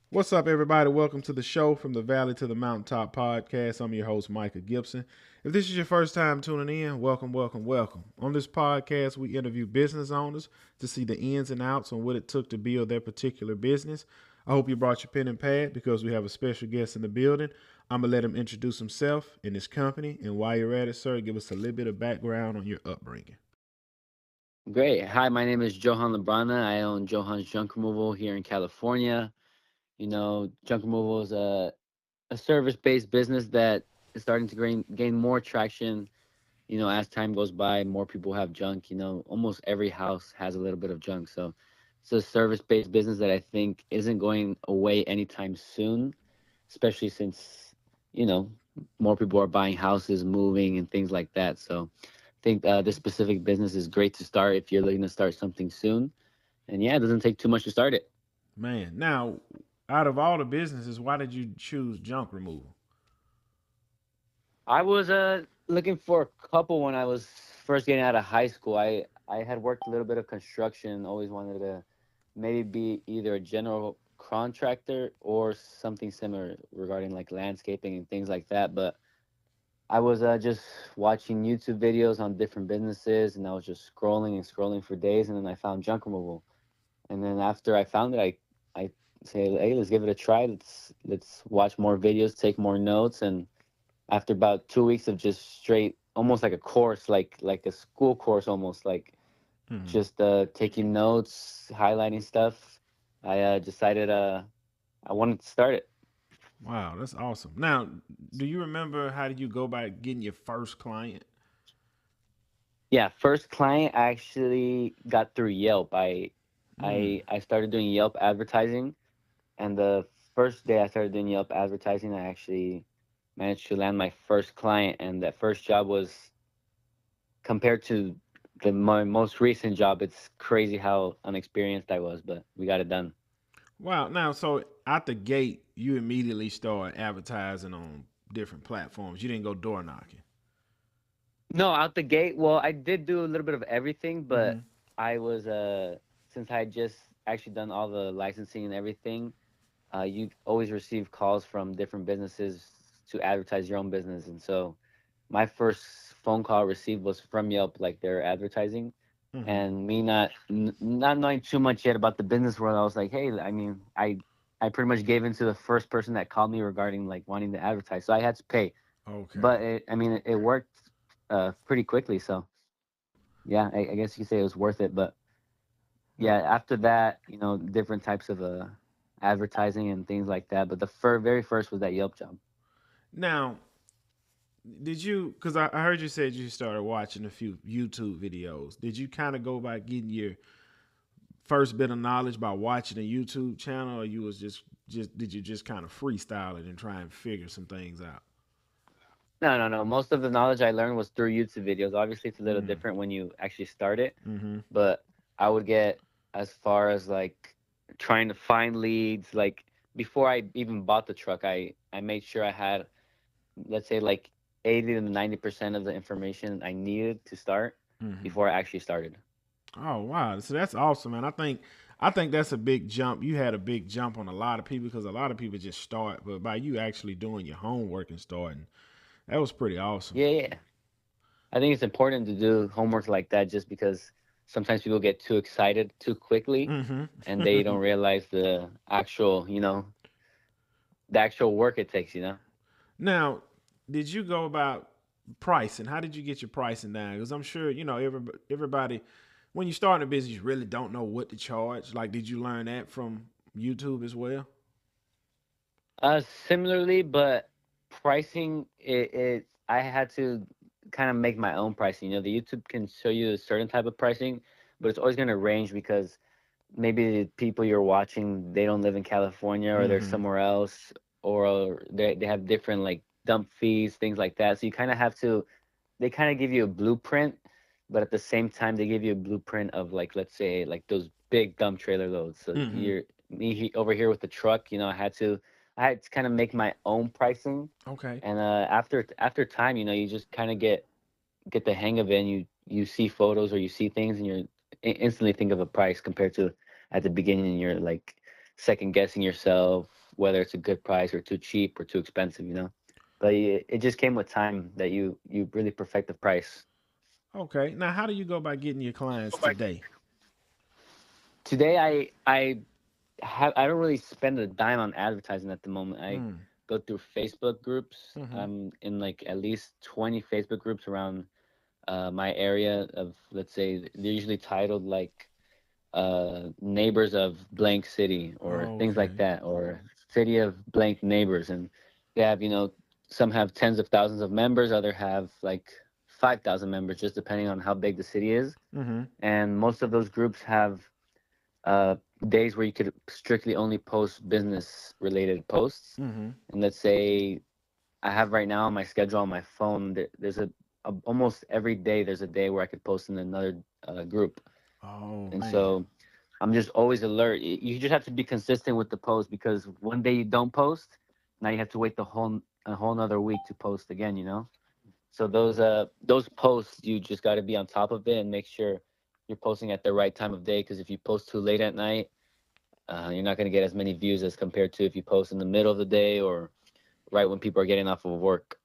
What's up, everybody? Welcome to the show from the Valley to the Mountaintop podcast. I'm your host, Micah Gibson. If this is your first time tuning in, welcome, welcome, welcome. On this podcast, we interview business owners to see the ins and outs on what it took to build their particular business. I hope you brought your pen and pad because we have a special guest in the building. I'm going to let him introduce himself and his company. And while you're at it, sir, give us a little bit of background on your upbringing. Great. Hi, my name is Johan Lebrana. I own Johan's Junk Removal here in California. Junk removal is a service-based business that is starting to gain more traction. As time goes by, more people have junk. Almost every house has a little bit of junk. So it's a service-based business that I think isn't going away anytime soon, especially since, you know, more people are buying houses, moving, and things like that. So I think this specific business is great to start if you're looking to start something soon. And yeah, it doesn't take too much to start it. Man, now, out of all the businesses, why did you choose junk removal? I was looking for a couple when I was first getting out of high school. I had worked a little bit of construction, always wanted to maybe be either a general contractor or something similar regarding like landscaping and things like that. But I was just watching YouTube videos on different businesses, and I was just scrolling and scrolling for days, and then I found junk removal. And then after I found it, I say, hey, let's give it a try. Let's watch more videos, take more notes, and after about 2 weeks of just straight, almost like a course, like a school course, almost like Hmm. just taking notes, highlighting stuff, I decided I wanted to start it. Wow, that's awesome. Now, do you remember how did you go about getting your first client? Yeah, first client I actually got through Yelp. Mm. I started doing Yelp advertising, and the first day I started doing Yelp advertising, I actually managed to land my first client, and that first job was compared to my most recent job. It's crazy how unexperienced I was, but we got it done. Wow. Now, so out the gate, you immediately start advertising on different platforms. You didn't go door knocking. No, out the gate. Well, I did do a little bit of everything, Mm-hmm. but I was since I had just actually done all the licensing and everything, you always receive calls from different businesses to advertise your own business. And so my first phone call received was from Yelp, like their advertising. Mm-hmm. And me not knowing too much yet about the business world, I was like, hey, I mean, I pretty much gave in to the first person that called me regarding like wanting to advertise. So I had to pay, Okay. but I mean, it worked pretty quickly. So yeah, I guess you could say it was worth it. But Well, yeah, after that, different types of advertising and things like that. But the very first was that Yelp job. now, did you, because I heard you said you started watching a few YouTube videos. Did you kind of go about getting your first bit of knowledge by watching a YouTube channel, or you was just did you just kind of freestyle it and try and figure some things out? No, no, no. Most of the knowledge I learned was through YouTube videos. Obviously, it's a little Mm. different when you actually start it, Mm-hmm. but I would get as far as like trying to find leads. Like before I even bought the truck, I made sure I had, let's say, like 80 to 90% of the information I needed to start Mm-hmm. before I actually started. Oh wow, so that's awesome, man. I think that's a big jump. You had a big jump on a lot of people because a lot of people just start, but by you actually doing your homework and starting, that was pretty awesome. Yeah, yeah. I think it's important to do homework like that just because sometimes people get too excited too quickly and they Mm-hmm. don't realize the actual work it takes. Now, did you go about pricing? How did you get your pricing down? Because I'm sure everybody when you start a business, you really don't know what to charge. Like, did you learn that from YouTube as well? Similarly, but pricing I had to kind of make my own pricing. The YouTube can show you a certain type of pricing, but it's always going to range because maybe the people you're watching, they don't live in California or they're Mm-hmm. somewhere else, or they have different like dump fees, things like that. So you kind of have to, they kind of give you a blueprint, but at the same time they give you a blueprint of, like, let's say like those big dump trailer loads. So Mm-hmm. over here with the truck, I had to kind of make my own pricing. Okay. And after time, you just kind of get the hang of it, and you see photos or you see things, and instantly think of a price compared to at the beginning. You're like second guessing yourself whether it's a good price or too cheap or too expensive, you know. But it just came with time that you really perfect the price. Okay. Now, how do you go about getting your clients today? Today, I don't really spend a dime on advertising at the moment. I Mm. go through Facebook groups. Mm-hmm. I'm in like at least 20 Facebook groups around my area of, let's say, they're usually titled like neighbors of blank city or things like Okay. that, or city of blank neighbors. And they have, some have tens of thousands of members, other have like 5,000 members, just depending on how big the city is. Mm-hmm. And most of those groups have uh, days where you could strictly only post business related posts. Mm-hmm. And let's say I have right now on my schedule on my phone, there's almost every day there's a day where I could post in another group. Oh And man. so I'm just always alert. You just have to be consistent with the post, because one day you don't post, now you have to wait a whole another week to post again, you know? So those posts, you just got to be on top of it and make sure you're posting at the right time of day, because if you post too late at night, you're not going to get as many views as compared to if you post in the middle of the day or right when people are getting off of work.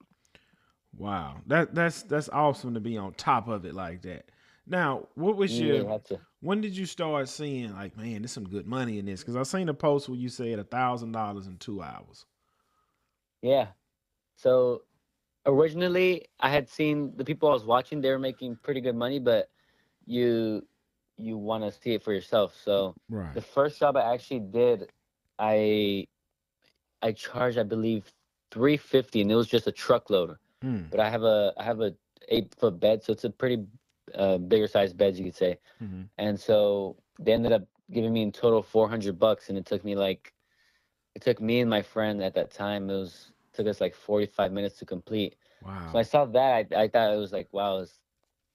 Wow. That's awesome to be on top of it like that. Now, what was You your really have to. when did you start seeing like, man, there's some good money in this? Because I seen a post where you said $1,000 in 2 hours. Yeah. So originally I had seen the people I was watching, they were making pretty good money, but you you want to see it for yourself. So the Right. first job I actually did, I I charged, I believe, 350, and it was just a truckload. Mm. But I have a 8 foot bed, so it's a pretty bigger size bed, you could say. Mm-hmm. And so they ended up giving me in total $400, and it took me and my friend at that time, took us like 45 minutes to complete. So I Wow. saw that, I thought it was like, wow,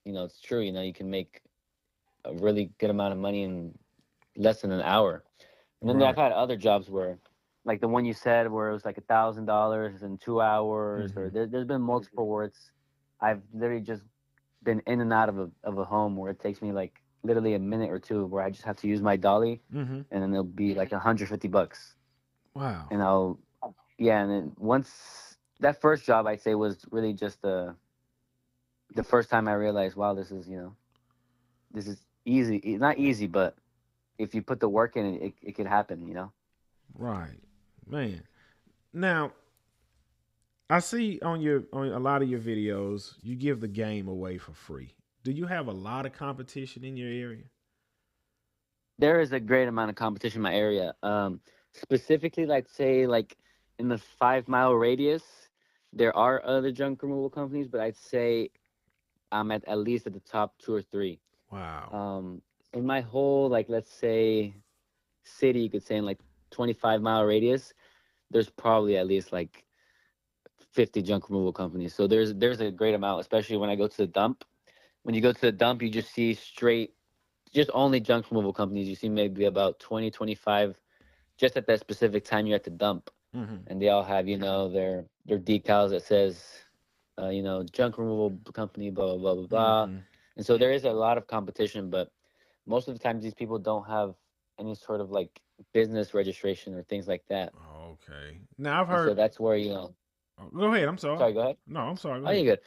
it's true. You can make a really good amount of money in less than an hour. And then I've Right. had other jobs where, like the one you said, where it was like $1,000 in 2 hours, or Mm-hmm. there's been multiple where I've literally just been in and out of a home where it takes me like literally a minute or two, where I just have to use my dolly, Mm-hmm. and then it'll be like $150, Wow. and yeah, and then once that first job, I'd say, was really just the first time I realized, wow, this is easy. It's not easy, but if you put the work in, it could happen. Right. Man. Now, I see on a lot of your videos, you give the game away for free. Do you have a lot of competition in your area? There is a great amount of competition in my area. Specifically, like say like in the 5 mile radius, there are other junk removal companies, but I'd say I'm at least at the top two or three. Wow. Um, in my whole, like, let's say, city, you could say in like 25 mile radius, there's probably at least like 50 junk removal companies. So there's a great amount, especially when I go to the dump. When you go to the dump, you just see straight, just only junk removal companies. You see maybe about 20, 25 just at that specific time you're at the dump, Mm-hmm. and they all have their decals that says junk removal company, blah blah blah blah blah. Mm-hmm. And so there is a lot of competition, but most of the times these people don't have any sort of like business registration or things like that. Okay. Now I've And so heard. that's where Oh, go ahead. I'm sorry. sorry, go ahead. No, I'm sorry. Go Oh, you're ahead. good.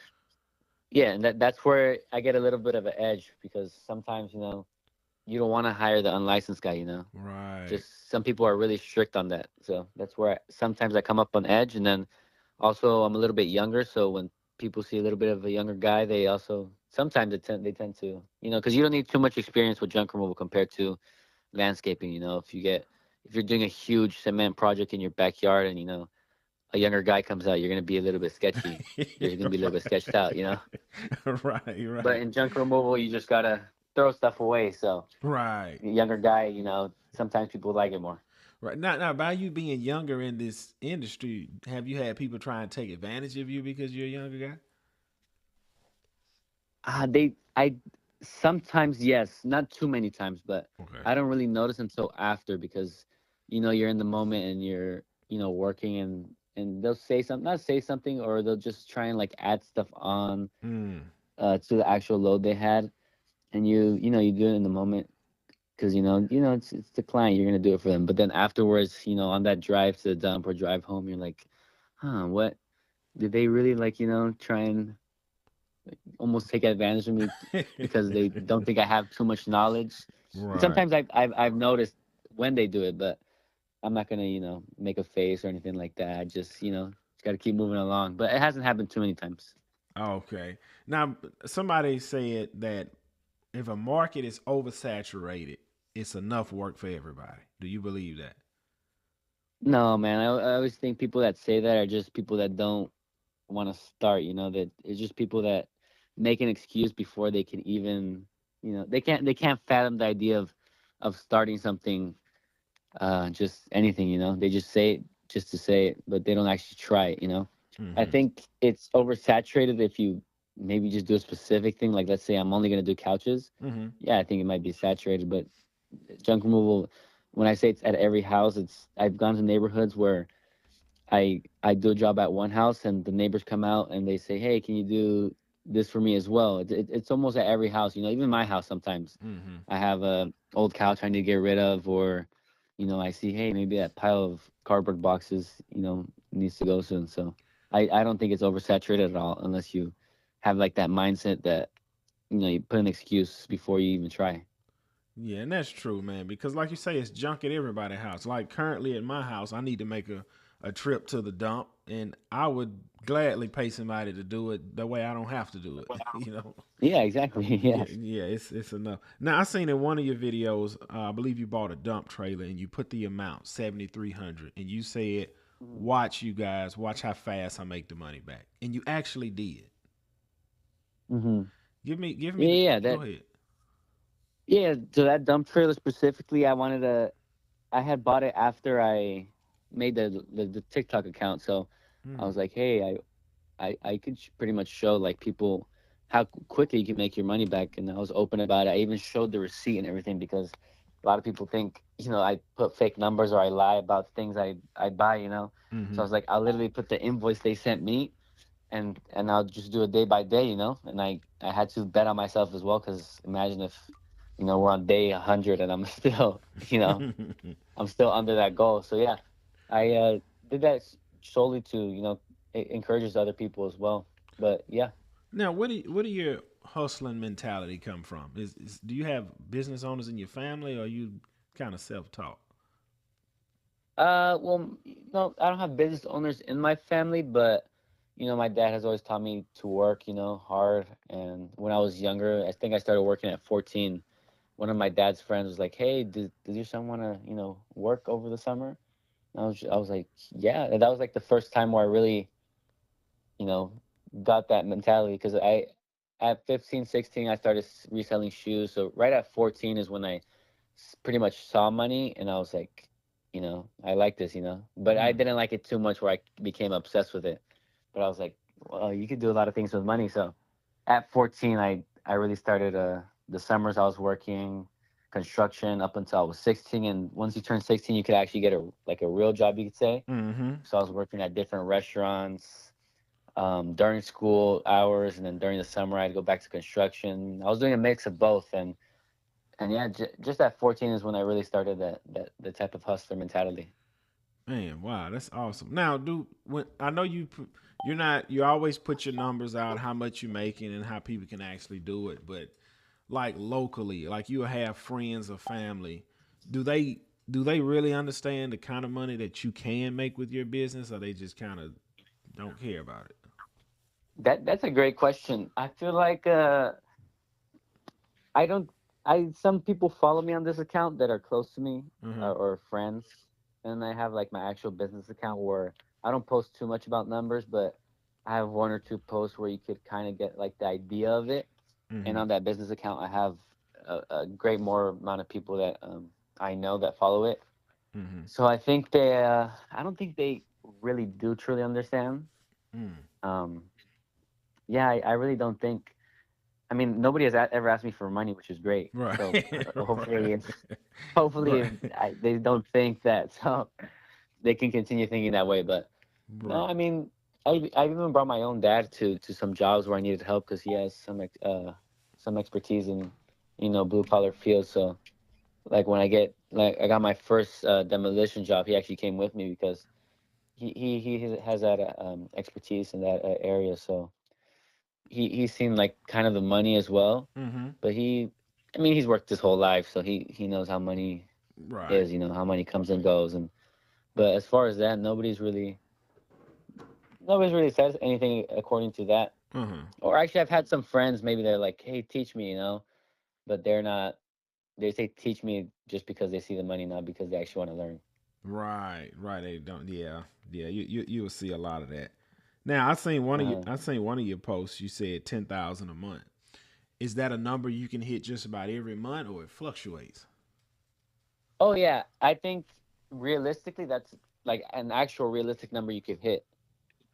Yeah, and that's where I get a little bit of an edge, because sometimes you don't want to hire the unlicensed guy. Right. Just some people are really strict on that, so that's where sometimes I come up on edge. And then also I'm a little bit younger, so when people see a little bit of a younger guy, they also sometimes they tend to, because you don't need too much experience with junk removal compared to landscaping. If you're doing a huge cement project in your backyard, and a younger guy comes out, you're going to be a little bit sketchy. You're going to be a little bit sketched out. Right. But Right. in junk removal, you just gotta throw stuff away. So Right. the younger guy, sometimes people like it more. Right. Now, by you being younger in this industry, have you had people try and take advantage of you because you're a younger guy? I sometimes, yes, not too many times, but Okay. I don't really notice until after, because you're in the moment and you're working, and they'll say something, not say something, or they'll just try and like add stuff on Mm. to the actual load they had, and you do it in the moment, because it's the client. You're gonna do it for them. But then afterwards, on that drive to the dump or drive home, you're like, huh, what did they really like? Try and almost take advantage of me because they don't think I have too much knowledge. And Right. sometimes I've noticed when they do it, but I'm not gonna make a face or anything like that. I just got to keep moving along. But it hasn't happened too many times. Okay. Now, somebody said that if a market is oversaturated, it's enough work for everybody. Do you believe that? No, man. I always think people that say that are just people that don't want to start. That it's just people that make an excuse before they can even, they can't fathom the idea of starting something, just anything. They just say it just to say it, but they don't actually try it. I Mm-hmm. think it's oversaturated if you maybe just do a specific thing. Like, let's say I'm only gonna do couches. Mm-hmm. Yeah, I think it might be saturated, but junk removal. When I say it's at every house, I've gone to neighborhoods where I do a job at one house and the neighbors come out and they say, "Hey, can you do this for me as well?" It's almost at every house. Even my house sometimes. Mm-hmm. I have a old couch I need to get rid of, or I see, hey, maybe that pile of cardboard boxes, needs to go soon. So I don't think it's oversaturated at all unless you have like that mindset that you put an excuse before you even try. Yeah, and that's true, man. Because like you say, it's junk at everybody's house. Like currently at my house, I need to make a trip to the dump, and I would gladly pay somebody to do it. The way I don't have to do it. you know. Yeah, exactly. Yeah, Yes. yeah, it's enough. Now I seen in one of your videos, I believe you bought a dump trailer and you put the amount 7,300, and you said, Mhm. "Watch you guys, watch how fast I make the money back," and you actually did. Hmm. Give me Yeah, the. yeah. Go That ahead. yeah. So that dump trailer specifically, I had bought it after I made the TikTok account. So I Mm, was like, hey, I could pretty much show like people how quickly you can make your money back, and I was open about it. I even showed the receipt and everything because a lot of people think I put fake numbers or I lie about things I buy. So mm-hmm. I was like, I'll literally put the invoice they sent me, and I'll just do it day by day. And I had to bet on myself as well because imagine if we're on day 100 and I'm still I'm still under that goal. So yeah, I did that solely to it encourages other people as well. But yeah, Now, where do your hustling mentality come from? Do you have business owners in your family, or are you kind of self taught? well, no, I don't have business owners in my family, but my dad has always taught me to work, hard. And when I was younger, I think I started working at 14. One of my dad's friends was like, "Hey, does your son want to, work over the summer?" And I was like, "Yeah." And that was like the first time where I really, you know, got that mentality because at 15, 16, I started reselling shoes. So right at 14 is when I pretty much saw money and I was like, I like this. But I Mm, didn't like it too much where I became obsessed with it. But I was like, well, you could do a lot of things with money. So at 14, I really started the summers I was working construction up until I was 16. And once you turn 16, you could actually get a real job, you could say. mm-hmm. So I was working at different restaurants during school hours, and then during the summer I'd go back to construction. I was doing a mix of both, and yeah, just at 14 is when I really started that the type of hustler mentality. Man, wow, that's awesome. Now, do when I know you're not you always put your numbers out, how much you're making, and how people can actually do it. But like locally, like you have friends or family, do they really understand the kind of money that you can make with your business, or they just kind of don't care about it? That's a great question. I feel like I don't I some people follow me on this account that are close to me, Uh-huh. or friends, and I have like my actual business account where I don't post too much about numbers, but I have one or two posts where you could kind of get like the idea of it. And Mm-hmm. on that business account, I have a great more amount of people that I know that follow it. Mm-hmm. So I don't think they really do truly understand. Mm. Um, yeah, I really don't think. I mean, nobody has ever asked me for money, which is great. Right. So right. hopefully, hopefully Right. they don't think that, so they can continue thinking that way. But no, Right. I mean, I even brought my own dad to some jobs where I needed help because he has some expertise in blue collar fields. So Like when I got my first demolition job, he actually came with me because he has that expertise in that area. So he's seen like kind of the money as well. Mm-hmm. But I mean, he's worked his whole life, so he knows how money Right. is. How money comes and goes. And but as far as that, nobody's really said anything according to that. Uh-huh. Or actually, I've had some friends. Maybe they're like, "Hey, teach me," but they're not. They say teach me just because they see the money, not because they actually want to learn. Right. Right. They don't. Yeah. Yeah. You will see a lot of that. Now I seen one of you. Uh-huh. I seen one of your posts. You said 10,000 a month. Is that a number you can hit just about every month, or it fluctuates? Oh yeah, I think realistically, that's like an actual realistic number you could hit.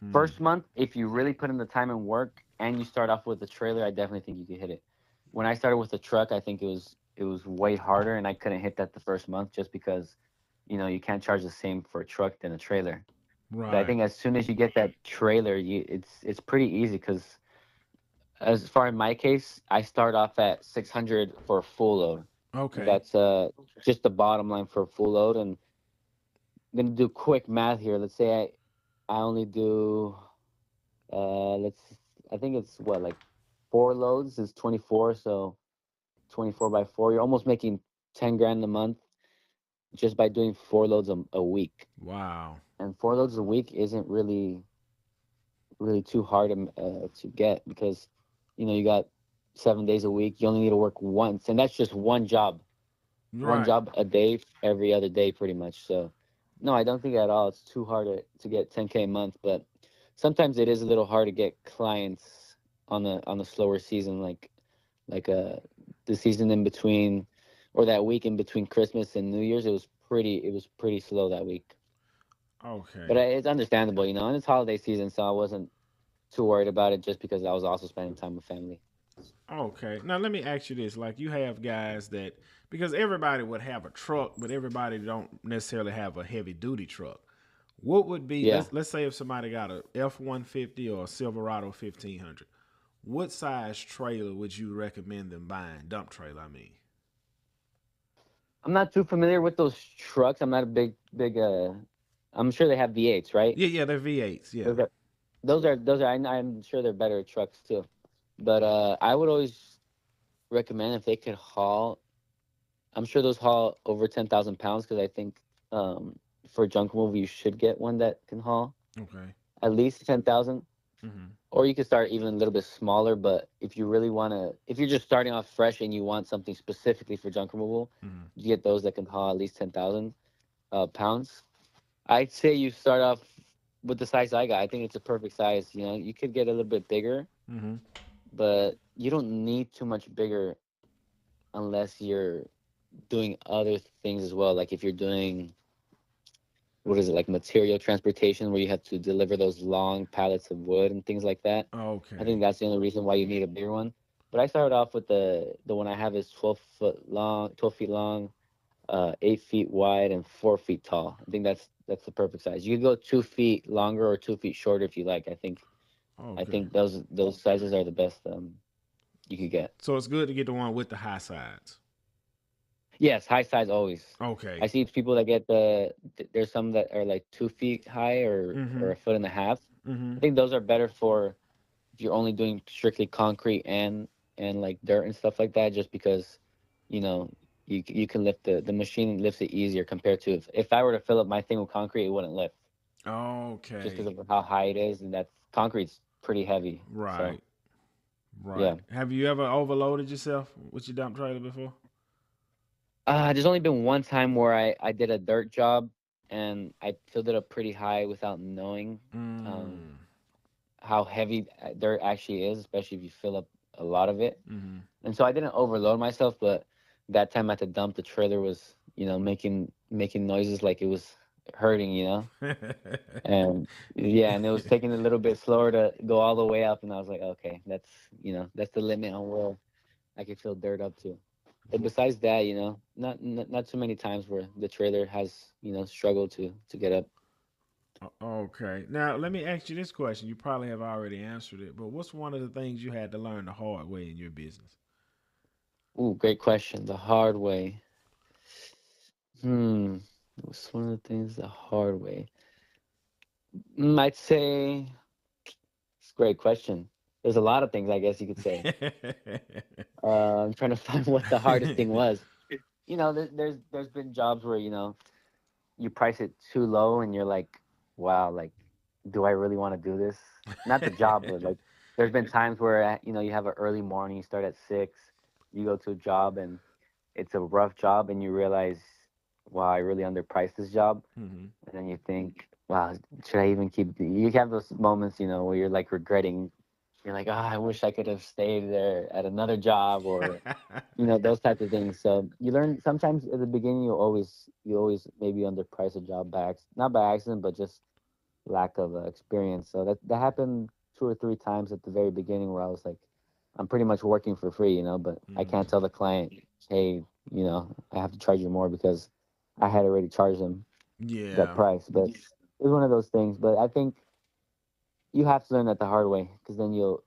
Mm. First month, if you really put in the time and work, and you start off with a trailer, I definitely think you could hit it. When I started with the truck, I think it was way harder, and I couldn't hit that the first month just because, you can't charge the same for a truck than a trailer. But I Right. think as soon as you get that trailer, it's pretty easy because as far in my case, I start off at 600 for a full load. And Okay. that's just the bottom line for a full load. And I'm gonna do quick math here. Let's say I only do let's I think it's what, like, four loads is 24, so 24 by 4, you're almost making 10 grand a month just by doing four loads a week. Wow. And four loads a week isn't really too hard to get because you got 7 days a week. You only need to work once, and that's just one Right. job a day, every other day, pretty much. So, no, I don't think at all it's too hard to get 10K a month. But sometimes it is a little hard to get clients on the slower season, like the season in between, or that week in between Christmas and New Year's. It was pretty slow that week. But Okay. it's understandable, and it's holiday season, so I wasn't too worried about it just because I was also spending time with family. Okay. Now let me ask you this: like you have guys that because everybody would have a truck, but everybody don't necessarily have a heavy duty truck. What would be Yeah. let's say if somebody got a F-150 or a Silverado 1500, what size trailer would you recommend them buying? Dump trailer, I mean. I'm not too familiar with those trucks. I'm not a big I'm sure they have V8s, right? Yeah, yeah, they're V8s. Yeah. Those are I'm sure they're better trucks too. But I would always recommend if they could haul. I'm sure those haul over 10,000 pounds because I think for junk removal you should get one that can haul Okay. at least 10,000. Mm-hmm. Or you could start even a little bit smaller. But if you really want to, if you're just starting off fresh and you want something specifically for junk removal, Mm-hmm. you get those that can haul at least 10,000 pounds. I'd say you start off with the size I got. I think it's a perfect size. You could get a little bit bigger, Mm-hmm. but you don't need too much bigger unless you're doing other things as well. Like if you're doing, what is it, like material transportation where you have to deliver those long pallets of wood and things like that. I think Okay. that's the only reason why you need a bigger one. But I started off with the one I have is 12 feet long, 8 feet wide, and 4 feet tall. I think that's the perfect size. You could go 2 feet longer or 2 feet shorter if you like. I Okay. think those sizes are the best you could get. So it's good to get the one with the high sides. Yes, high size always. I Okay. see people that get there's some that are like 2 feet high or Mm-hmm. a foot and a half. Mm-hmm. I think those are better for if you're only doing strictly concrete and like dirt and stuff like that, just because you know you can lift the machine lifts it easier compared to if I were to fill up my thing with concrete, it wouldn't lift just Okay. because of how high it is, and that's concrete's pretty heavy. So Right. Right. yeah, Have you ever overloaded yourself with your dump trailer before? there's only been one time where I did a dirt job and I filled it up pretty high without knowing um, Mm. how heavy dirt actually is, especially if you fill up a lot of it. Mm-hmm. And so I didn't overload myself, but that time at the dump, the trailer was, making noises like it was hurting. And yeah, and it was taking a little bit slower to go all the way up, and I was like, okay, that's the limit on where I can fill dirt up to. But besides that, not too many times where the trailer has, struggled to get up. Okay. Now, let me ask you this question. You probably have already answered it, but what's one of the things you had to learn the hard way in your business? Ooh, great question. The hard way. Hmm. What's one of the things the hard way? I'd say it's a great question. There's a lot of things I guess you could say. I'm trying to find what the hardest thing was. There's been jobs where you price it too low and you're like, wow, like, do I really want to do this? Not the job, but like, there's been times where you have an early morning, you start at 6, you go to a job and it's a rough job, and you realize, wow, I really underpriced this job, Hmm. and then you think, wow, should I even keep? You have those moments, where you're like regretting. You're like, oh, I wish I could have stayed there at another job, or those types of things. So you learn sometimes at the beginning. You always maybe underprice a job not by accident, but just lack of experience. So that happened 2 or 3 times at the very beginning, where I was like, I'm pretty much working for free, but I can't Mm. tell the client, hey, I have to charge you more because I had already charged them that Yeah. price. But it's one of those things. But I think you have to learn that the hard way, because then you'll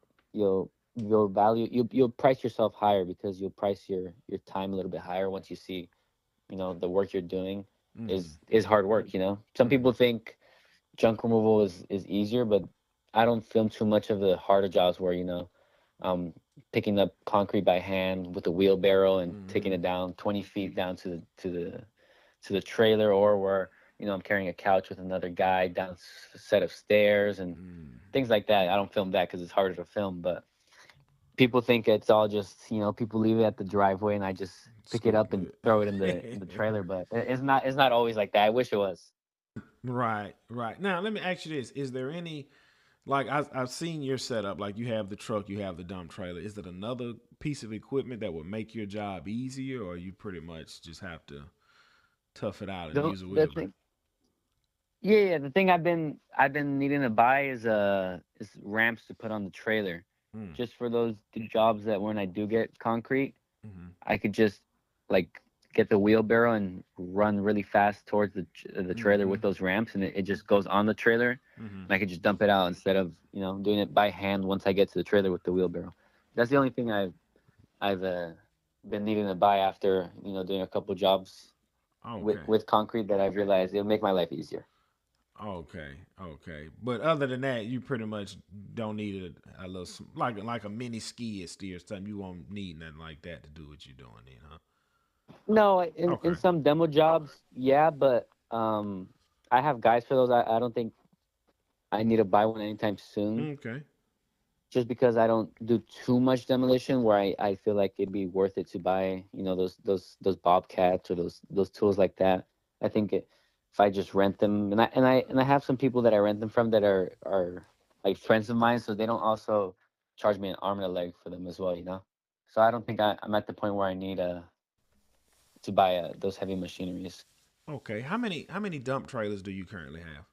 price yourself higher, because you'll price your time a little bit higher once you see the work you're doing Mm. is hard work. Some Mm. people think junk removal is easier, but I don't film too much of the harder jobs where um picking up concrete by hand with a wheelbarrow and taking Mm. it down 20 feet down to the trailer, or where I'm carrying a couch with another guy down a set of stairs and Mm. things like that. I don't film that because it's harder to film, but people think it's all just people leave it at the driveway and I just pick it up and Scoop throw it in the it. trailer, but it's not always like that. I wish it was. Right, right. Now, let me ask you this: is there any like I've seen your setup? Like you have the truck, you have the dump trailer. Is it another piece of equipment that would make your job easier, or you pretty much just have to tough it out and The use a the wheelbarrow? thing, yeah, the thing I've been needing to buy is ramps to put on the trailer, Mm. just for those jobs that when I do get concrete, Hmm. I could just like get the wheelbarrow and run really fast towards the trailer Hmm. with those ramps, and it just goes on the trailer, Hmm. and I could just dump it out instead of doing it by hand once I get to the trailer with the wheelbarrow. That's the only thing I've been needing to buy after doing a couple jobs with Okay. with concrete, that I've realized it'll make my life easier. Okay, okay. But other than that, you pretty much don't need a little like a mini skid steer or something. You won't need nothing like that to do what you're doing then, huh? No, in Okay. some demo jobs, yeah, but I have guys for those. I don't think I need to buy one anytime soon, Okay. just because I don't do too much demolition where I feel like it'd be worth it to buy, those bobcats or those tools like that. I think if I just rent them, and I have some people that I rent them from that are like friends of mine, so they don't also charge me an arm and a leg for them as well. So I don't think I'm at the point where I need to buy those heavy machineries. Okay. How many dump trailers do you currently have?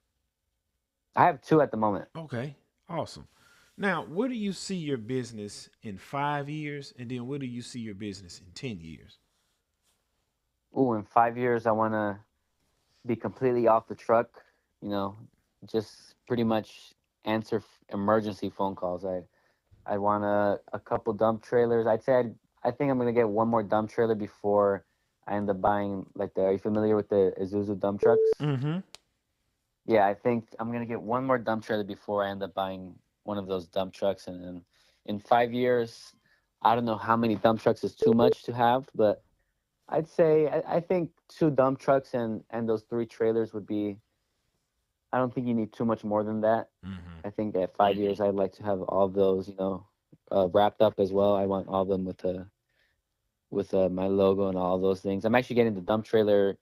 I have two at the moment. Okay. Awesome. Now, where do you see your business in 5 years, and then where do you see your business in 10 years? Ooh, in 5 years, I want to be completely off the truck, you know, just pretty much answer emergency phone calls. I want a couple dump trailers. I think I'm gonna get one more dump trailer before I end up buying like the. Are you familiar with the Isuzu dump trucks? Mm-hmm. Yeah, I think I'm gonna get one more dump trailer before I end up buying one of those dump trucks. And then in 5 years, I don't know how many dump trucks is too much to have, but I'd say I think two dump trucks and those three trailers would be. I don't think you need too much more than that. Mm-hmm. I think at 5 years, I'd like to have all of those, wrapped up as well. I want all of them with my logo and all those things. I'm actually getting the dump trailer.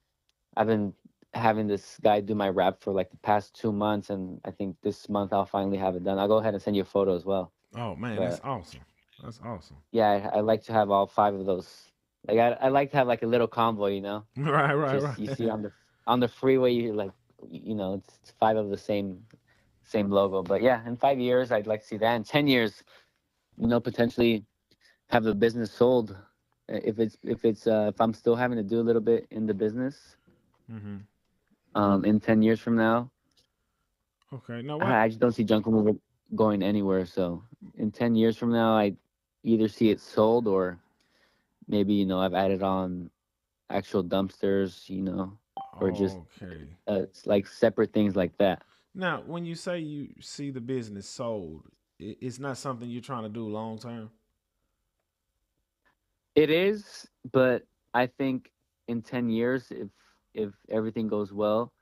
I've been having this guy do my wrap for like the past 2 months, and I think this month I'll finally have it done. I'll go ahead and send you a photo as well. Oh man, that's But awesome. That's awesome. yeah, I like to have all five of those. Like I like to have like a little convoy. Right, right, Just you see right. on the freeway, you like it's five of the same logo. But yeah, in 5 years, I'd like to see that. In 10 years, potentially have the business sold. If I'm still having to do a little bit in the business, Mm-hmm. in 10 years from now, Okay. Now what? I just don't see junk removal going anywhere. So in 10 years from now, I either see it sold, or maybe I've added on actual dumpsters, you know, or just Okay. it's like separate things like that. Now, when you say you see the business sold, it's not something you're trying to do long term. It is, but I think in 10 years, if everything goes well,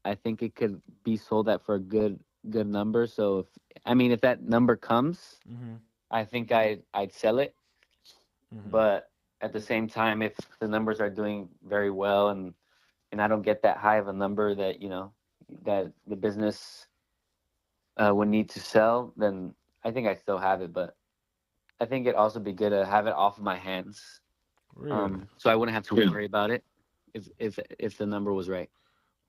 I think it could be sold at for a good number. So if I mean if that number comes, Mm-hmm. I think I'd sell it. Mm-hmm. But at the same time, if the numbers are doing very well and I don't get that high of a number that that the business would need to sell, then I think I still have it. But I think it'd also be good to have it off of my hands, Really? so I wouldn't have to worry about it if the number was right.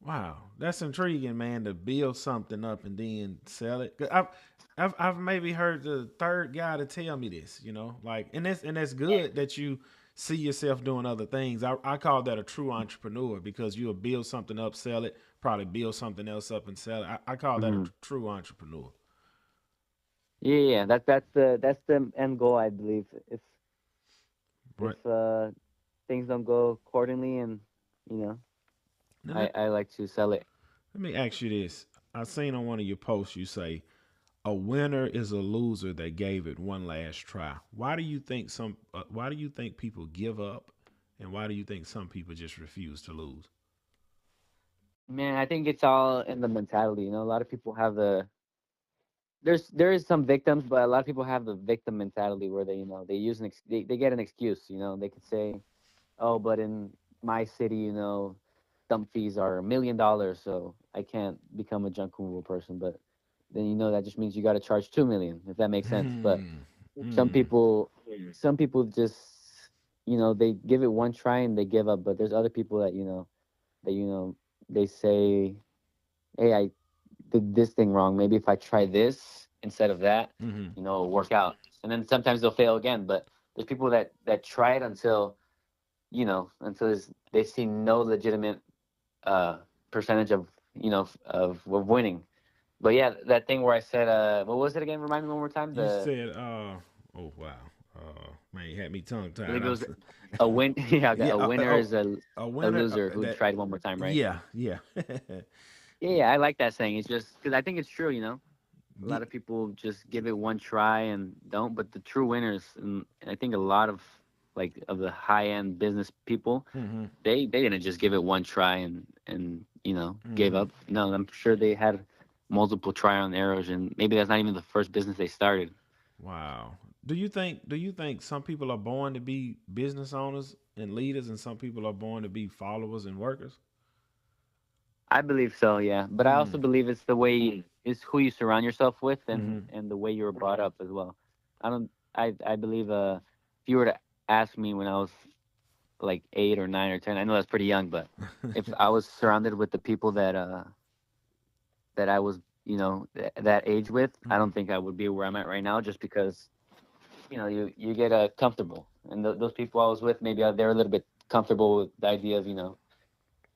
Wow, that's intriguing, man. To build something up and then sell it. 'Cause I've maybe heard the third guy to tell me this. Like, and that's good that you see yourself doing other things. I call that a true entrepreneur because you'll build something up, sell it, probably build something else up and sell it. I call that a Hmm. true entrepreneur. Yeah, yeah, that's the end goal, I believe. If Right. things don't go accordingly, and you know, Now, I like to sell it. let me ask you this. I seen on one of your posts you say a winner is a loser that gave it one last try. Why do you think people give up, and why do you think some people just refuse to lose? Man, I think it's all in the mentality. A lot of people have there is some victims, but a lot of people have the victim mentality where they use they get an excuse. They could say, oh, but in my city, dump fees are $1 million, so I can't become a junk removal person. But then that just means you got to charge 2 million, if that makes sense. But Hmm. some Hmm. people, some people just they give it one try and they give up. But there's other people that that they say, hey, I did this thing wrong. Maybe if I try this instead of that, Hmm. it'll work out. And then sometimes they'll fail again. But there's people that try it until they see no legitimate uh, percentage of of winning. But yeah, that thing where I said, what was it again? Remind me one more time. You said, oh wow, man, you had me tongue I tied. think it was a win. Yeah, Yeah, a winner is a a winner loser who that, tried one more time, right? yeah, yeah. Yeah, yeah, I like that saying. It's just because I think it's true. A lot Ye- of people just give it one try and don't. But the true winners, and I think a lot of of the high end business people, mhm, they didn't just give it one try and gave mhm. up. No, I'm sure they had multiple trial and errors, and maybe that's not even the first business they started. Wow. Do you think some people are born to be business owners and leaders and some people are born to be followers and workers? I believe so, yeah. But I Mm. also believe it's who you surround yourself with, and Mhm. the way you were brought up as well. I don't. I believe if you were to ask me when I was like 8 or 9 or 10, I know that's pretty young, but if I was surrounded with the people that I was that age with, I Mhm. don't think I would be where I'm at right now, just because you get comfortable, and those people I was with, maybe they're a little bit comfortable with the idea of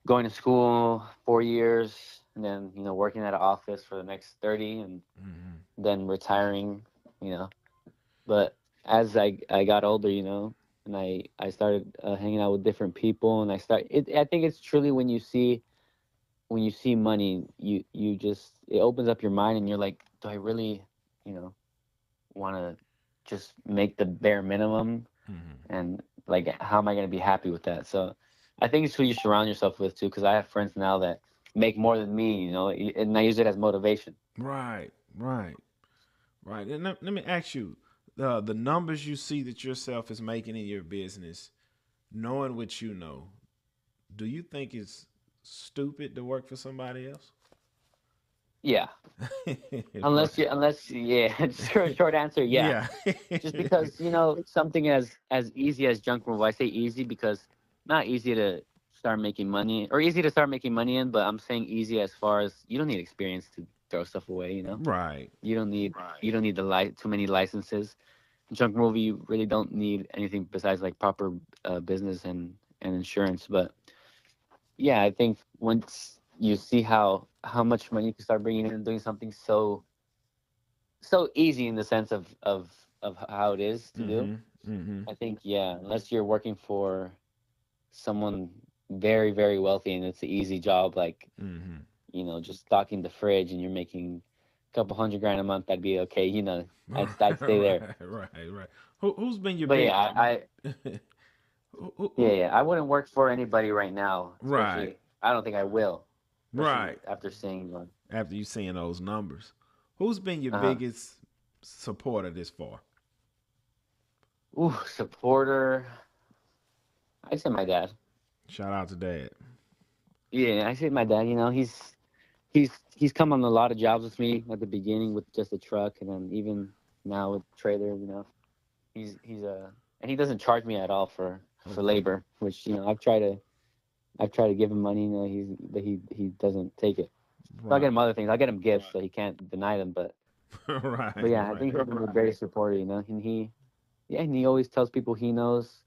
going to school 4 years and then working at an office for the next 30 and Mhm. then retiring. you know but as I got older, and I started hanging out with different people, and I think it's truly when you see money, you just it opens up your mind, and you're like, do I really you know want to just make the bare minimum, Mhm. and like how am I going to be happy with that? So I think it's who you surround yourself with too, because I have friends now that make more than me, and I use it as motivation. Right. Right. Right. And let me ask you, the numbers you see that yourself is making in your business, knowing what you know, do you think it's stupid to work for somebody else? Yeah, Right. yeah, short answer, yeah. Yeah. Just because something as easy as junk removal. I say easy because not easy to start making money, or easy to start making money in, but I'm saying easy as far as you don't need experience to throw stuff away. Right. You don't need too many licenses. Junk removal, you really don't need anything besides like proper business and insurance. But yeah, I think once you see how much money you can start bringing in and doing something so easy in the sense of how it is to do, Mm-hmm. Mm-hmm. I think, yeah, unless you're working for, someone very, very wealthy and it's an easy job, like, Mm-hmm. just stocking the fridge and you're making a couple hundred grand a month, I'd be okay. I'd stay there. Right. Who's been your But big? yeah, I who, who, yeah, who- yeah, I wouldn't work for anybody right now, right, especially I don't think I will, especially right. after seeing one. After you seeing those numbers, who's been your Uh-huh. biggest supporter this far? Ooh, supporter. I say my dad. Shout out to Dad. Yeah, I say my dad. He's come on a lot of jobs with me at the beginning with just a truck, and then even now with trailer. He's and he doesn't charge me at all for Okay. labor, which I've tried to give him money. He doesn't take it. So I'll get Right. him other things. I'll get him gifts, so he can't deny them. But Right. yeah, I Right. think he's been a very supporter. And yeah, and he always tells people he knows,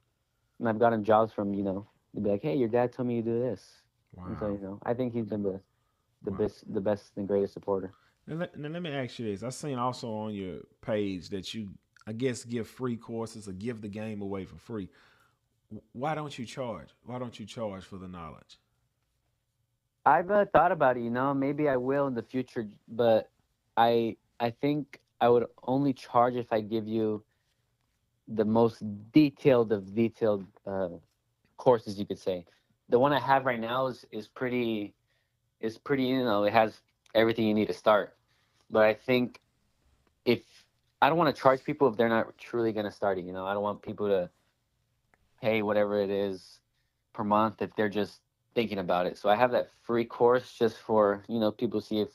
and I've gotten jobs from they'd be like, hey, your dad told me you do this, and so Wow. I think he's been the Wow. best and greatest supporter. Now let me ask you this. I seen also on your page that you, I guess, give free courses or give the game away for free. Why don't you charge? Why don't you charge for the knowledge? I've thought about it. Maybe I will in the future, but I think I would only charge if I give you the most detailed of detailed courses you could say. The one I have right now is pretty. It has everything you need to start. But I think if I don't want to charge people if they're not truly going to start it. I don't want people to pay whatever it is per month if they're just thinking about it. So I have that free course just for people to see if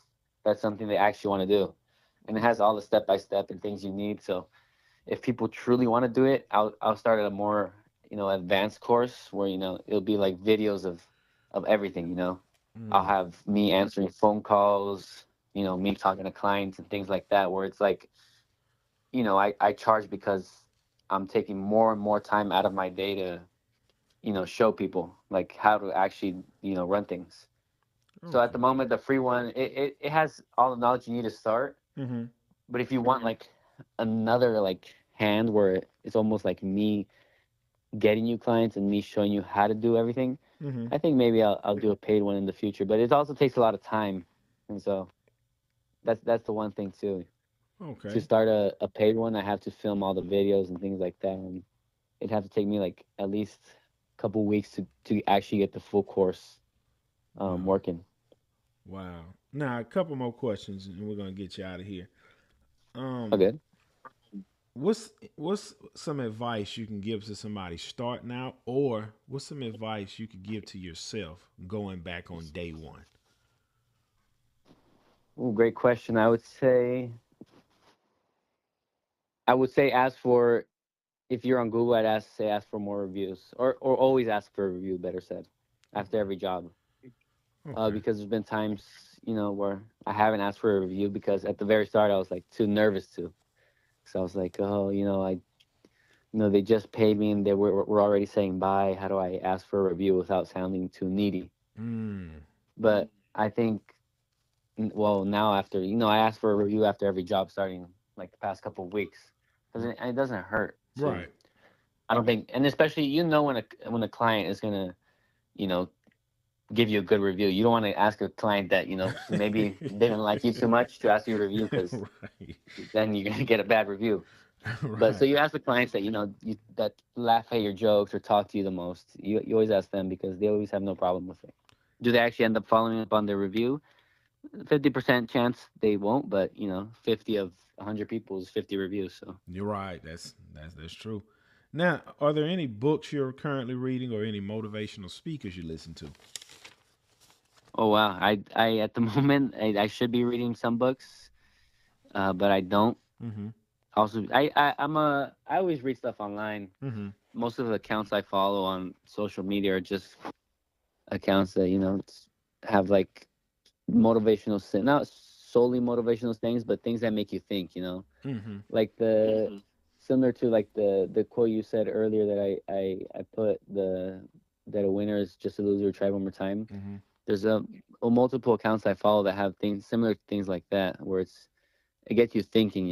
that's something they actually want to do, and it has all the step by step and things you need. So if people truly want to do it, I'll start at a more advanced course where it'll be like videos of everything. I'll Mm. have me answering phone calls, me talking to clients and things like that, where it's like I charge because I'm taking more and more time out of my day to show people like how to actually run things. So at the Okay. moment, the free one it has all the knowledge you need to start. Mm-hmm. But if you want like another like hand where it's almost like me getting you clients and me showing you how to do everything, Mm-hmm. I think maybe I'll do a paid one in the future. But it also takes a lot of time, and so that's the one thing too. To Okay. start a paid one, I have to film all the videos and things like that, and it'd have to take me like at least a couple weeks to actually get the full course Wow. working. Wow. Now a couple more questions, and we're gonna get you out of here. Um, Okay. what's some advice you can give to somebody starting out, or what's some advice you could give to yourself going back on day one? Ooh, great question. I would say ask for if you're on Google, ask for more reviews, or always ask for a review. Better said, after Okay. every job, Okay. because there's been times where I haven't asked for a review because at the very start I was like too nervous to. So I was like, oh, they just paid me and we're already saying bye. How do I ask for a review without sounding too needy? Mm. But I think, well, now after I asked for a review after every job starting like the past couple of weeks because it doesn't hurt to. Right. I don't think, and especially when a client is gonna you know give you a good review. You don't want to ask a client that maybe didn't like you too much to ask you a review because Right. then you're gonna get a bad review. But so Right. you ask the clients that that laugh at your jokes or talk to you the most. You always ask them because they always have no problem with it. Do they actually end up following up on their review? 50% chance they won't, but 50 of 100 people is 50 reviews. So, You're right. That's true. Now, are there any books you're currently reading or any motivational speakers you listen to? oh wow, I at the moment I should be reading some books, but I don't. Mm-hmm. Also, I always read stuff online. Mm-hmm. Most of the accounts I follow on social media are just accounts that have like motivational, not solely motivational things, but things that make you think. Mm-hmm. Like similar to like the quote you said earlier that I put that a winner is just a loser who tried one more time. Mm-hmm. There's multiple accounts I follow that have things similar things like that where it gets you thinking.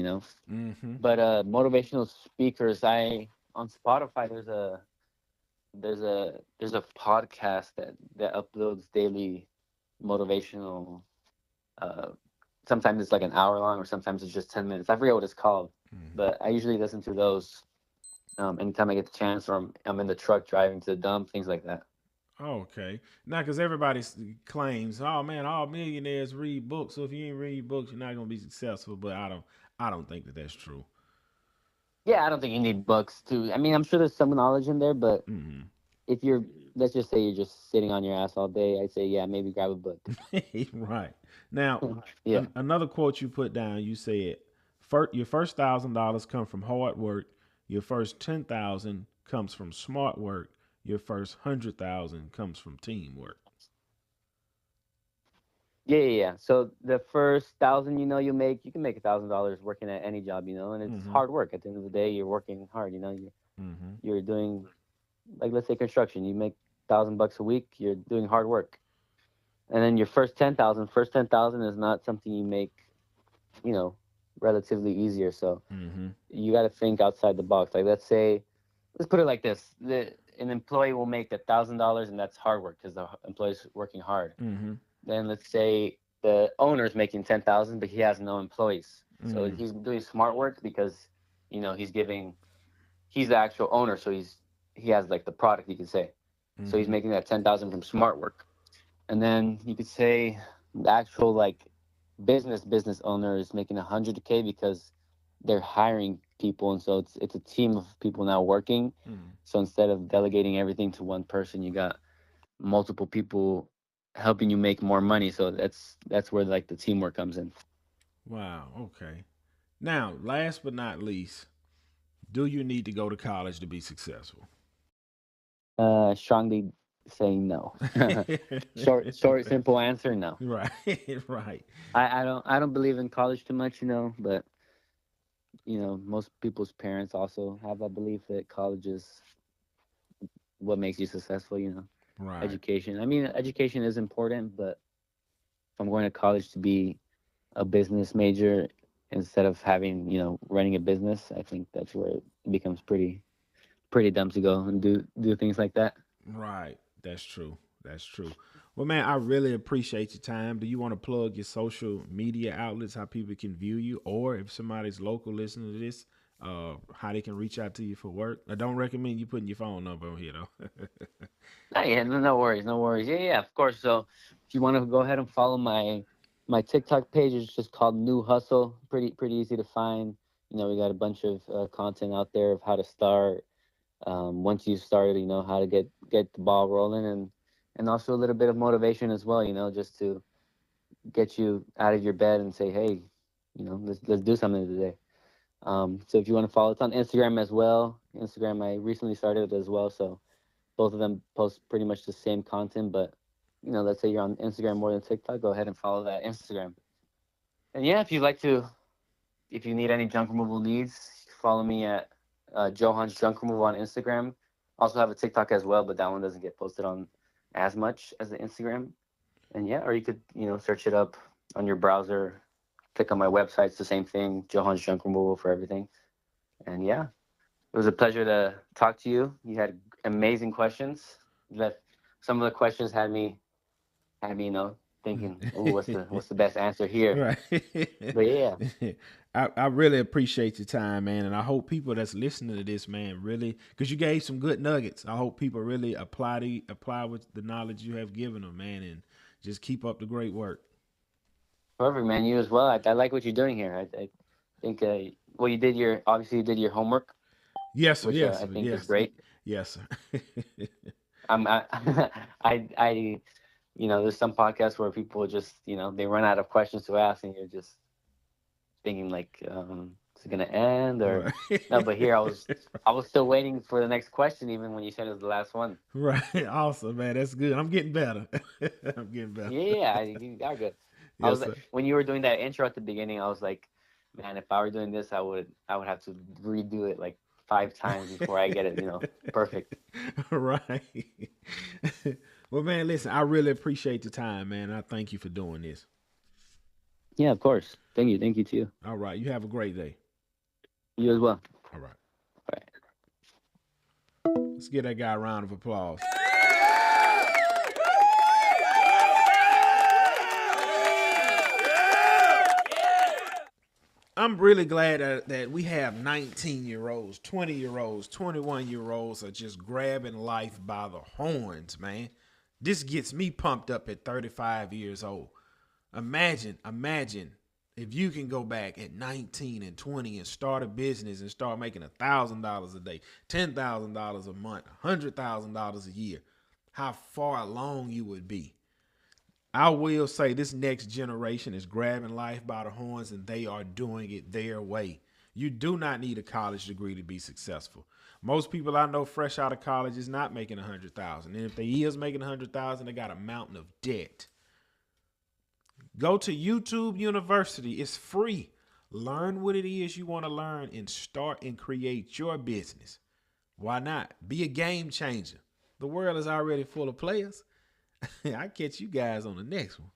Mm-hmm. But motivational speakers, I on Spotify, there's a podcast that uploads daily motivational. Uh, Sometimes it's like an hour long, or sometimes it's just 10 minutes. I forget what it's called, but I usually listen to those anytime I get the chance, or I'm in the truck driving to the dump, things like that. Okay. Now, because everybody claims, oh man, all millionaires read books. So if you ain't read books, you're not gonna be successful. But I don't think that that's true. Yeah, I don't think you need books to. I mean, I'm sure there's some knowledge in there, but Hmm. if you're, let's just say you're just sitting on your ass all day, I'd say yeah, maybe grab a book. Right. Now, Yeah. another quote you put down, you said, Your first $1,000 come from hard work. Your first 10,000 comes from smart work. Your first 100,000 comes from teamwork." Yeah, yeah, yeah. So the first thousand, you can make $1,000 working at any job, and it's Mm-hmm. hard work. At the end of the day, you're working hard. Mm-hmm. You're doing, like, let's say construction. You make $1,000 a week. You're doing hard work, and then your first 10,000 is not something you make, you know, relatively easier. So Mm-hmm. you got to think outside the box. Like, let's put it like this: an employee will make $1,000, and that's hard work because the employee's working hard. Mm-hmm. Then let's say the owner's making 10,000, but he has no employees. So Mm-hmm. he's doing smart work because he's the actual owner, so he has like the product, you could say. So he's Mm-hmm. making that 10,000 from smart work. And then you could say the actual like business owner is making 100K because they're hiring people, and so it's a team of people now working. Mm-hmm. So instead of delegating everything to one person, you got multiple people helping you make more money. So that's where like the teamwork comes in. Wow. Okay. Now, last but not least, do you need to go to college to be successful? Strongly saying no. Short, simple answer, no. Right. Right. I don't believe in college too much, but most people's parents also have that belief that college is what makes you successful. Right. Education. I mean, education is important, but if I'm going to college to be a business major instead of having, running a business, I think that's where it becomes pretty dumb to go and do things like that. Right. That's true. That's true. Well, man, I really appreciate your time. Do you want to plug your social media outlets, how people can view you, or if somebody's local listening to this, how they can reach out to you for work? I don't recommend you putting your phone number on here, though. Yeah, no worries, no worries. Yeah, yeah, of course. So if you want to go ahead and follow my TikTok page, it's just called New Hustle. Pretty easy to find. We got a bunch of content out there of how to start. Once you started, how to get the ball rolling, and also a little bit of motivation as well. Just to get you out of your bed and say, hey, let's do something today. So if you want to follow, it's on Instagram as well. Instagram, I recently started it as well, so both of them post pretty much the same content. But let's say you're on Instagram more than TikTok, go ahead and follow that Instagram. And yeah, if you need any junk removal needs, follow me at Johan's Junk Removal on Instagram. Also have a TikTok as well, but that one doesn't get posted on as much as the Instagram. And yeah, or you could search it up on your browser. Click on my website; it's the same thing. Johan's Junk Removal for everything. And yeah, it was a pleasure to talk to you. You had amazing questions. That Some of the questions had me thinking, "Oh, what's the best answer here?" Right. But yeah, I really appreciate your time, man, and I hope people that's listening to this, man, really, because you gave some good nuggets. I hope people really apply with the knowledge you have given them, man, and just keep up the great work. perfect, man. You as well. I like what you're doing here. I think well, you did your homework, Yes, sir. which Yes, I sir. think is Yes, great. yes, sir. I there's some podcasts where people just they run out of questions to ask, and you're just thinking like, is it gonna end or Right. no? But here I was still waiting for the next question, even when you said it was the last one. Right. Awesome, man. That's good. I'm getting better. I'm getting better. Yeah, yeah, you are good. I Yes, was sir. when you were doing that intro at the beginning, I was like, man, if I were doing this, I would have to redo it like 5 times before I get it, perfect. Right. Well, man, listen, I really appreciate the time, man. I thank you for doing this. Yeah, of course. Thank you too. All right. You have a great day. You as well. All right. All right. Let's give that guy a round of applause. I'm really glad that we have 19-year-olds, 20-year-olds, 21-year-olds are just grabbing life by the horns, man. This gets me pumped up at 35 years old. Imagine if you can go back at 19 and 20 and start a business and start making $1,000 a day, $10,000 a month, $100,000 a year, how far along you would be. I will say this next generation is grabbing life by the horns and they are doing it their way. You do not need a college degree to be successful. Most people I know fresh out of college is not making $100,000. And if they is making $100,000, they got a mountain of debt. Go to YouTube University. It's free. Learn what it is you want to learn and start and create your business. Why not? Be a game changer. The world is already full of players. I'll catch you guys on the next one.